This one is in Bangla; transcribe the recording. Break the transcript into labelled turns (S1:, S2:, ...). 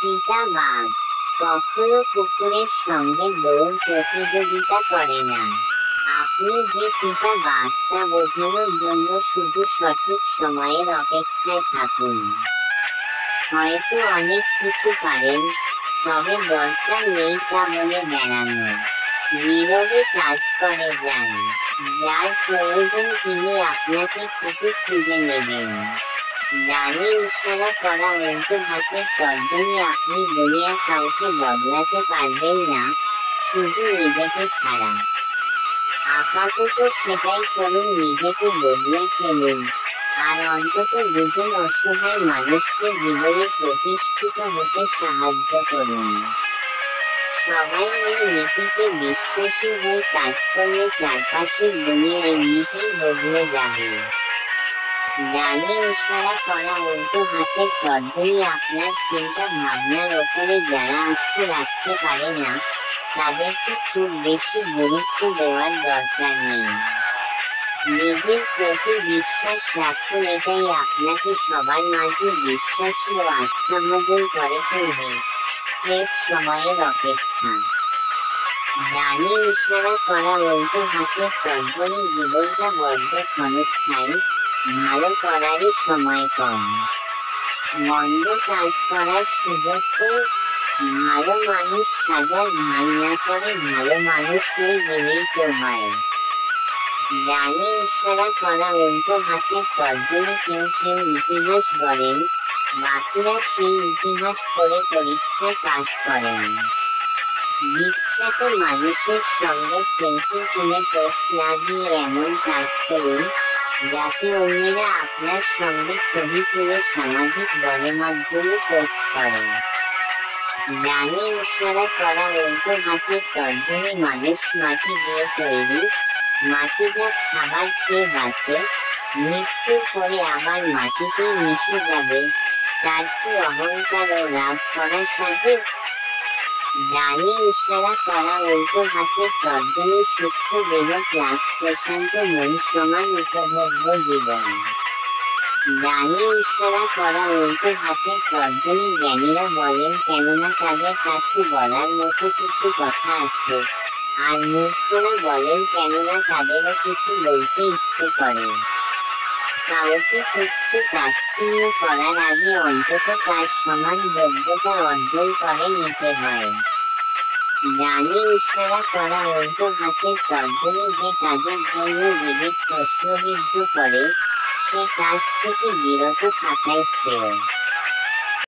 S1: চিতাবাঘ কখনো কুকুরের সঙ্গে দৌড় প্রতিযোগিতা করে না। আপনি যে চিতাবাঘ তা বোঝানোর জন্য শুধু সঠিক সময়ের অপেক্ষায় থাকুন। হয়তো অনেক কিছু পারেন, তবে দরকার নেই তা বলে বেড়ানো। নীরবে কাজ করে যান। যার প্রয়োজন তিনি আপনাকে ঠিকই খুঁজে নেবেন। ডানে ইশারা করা উল্টো হাতের তর্জনী আপনি দুনিয়ার কাউকে বদলাতে পারবেন না, শুধু নিজেকে ছাড়া। আপাতত সেটাই করুন, নিজেকে বদলে ফেলুন, আর অন্তত দুজন অসহায় মানুষকে জীবনে প্রতিষ্ঠিত হতে সাহায্য করুন। সবাই এই নীতিতে বিশ্বাসী হয়ে কাজ করলে চারপাশের দুনিয়া এমনিতেই বদলে যাবে। ডানে ইশারা করা উল্টো হাতের তর্জনী আপনার চিন্তা ভাবনার ওপরে যারা আস্থা রাখতে পারে না, তাদেরকে খুব বেশি গুরুত্ব দেওয়ার দরকার নেই। নিজের প্রতি বিশ্বাস রাখুন, এটাই আপনাকে সবার মাঝে বিশ্বাসী ও আস্থাভাজন করে তুলবে। স্রেফ সময়ের অপেক্ষা। ডানে ইশারা করা উল্টো হাতের তর্জনী জীবনটা বড্ড ক্ষণস্থায়ী, ভালো করারই সময় কম। মন্দ কাজ করার সুযোগ কই? ভালো মানুষ সাজার ভান না করে ভালো মানুষ হয়ে গেলেই তো হয়। ডানে ইশারা করা উল্টো হাতের তর্জনী কেউ কেউ ইতিহাস গড়েন, বাকিরা সেই ইতিহাস পড়ে পরীক্ষায় পাশ করেন। বিখ্যাত মানুষের সঙ্গে সেলফি তুলে পোস্ট না দিয়ে এমন কাজ করুন, যাতে অন্যেরা আপনার সঙ্গে ছবি তুলে সামাজিক গণমাধ্যমে পোস্ট করে। ডানে ইশারা করা উল্টো হাতের তর্জনী মানুষ মাটি দিয়ে তৈরি, মাটিজাত খাবার খেয়ে বাঁচে, মৃত্যুর পরে আবার মাটিতেই মিশে যাবে, তার কি অহংকার ও রাগ করা সাজে? ডানে ইশারা করা উল্টো হাতের তর্জনী সুস্থ দেহ প্লাস প্রশান্ত মন সমান উপভোগ্য জীবন। ডানে ইশারা করা উল্টো হাতের তর্জনী জ্ঞানীরা বলেন কেননা তাদের কাছে বলার মতো কিছু কথা আছে, আর মূর্খরা বলেন কেননা তাদেরও কিছু বলতে ইচ্ছে করে। কাউকে তুচ্ছ তাচ্ছিল্য করার আগে অন্তত তার সমান যোগ্যতা অর্জন করে নিতে হয়। ডানে ইশারা করা উল্টো হাতের তর্জনী যে কাজের জন্য বিবেক প্রশ্নবিদ্ধ করে, সে কাজ থেকে বিরত থাকাই শ্রেয়।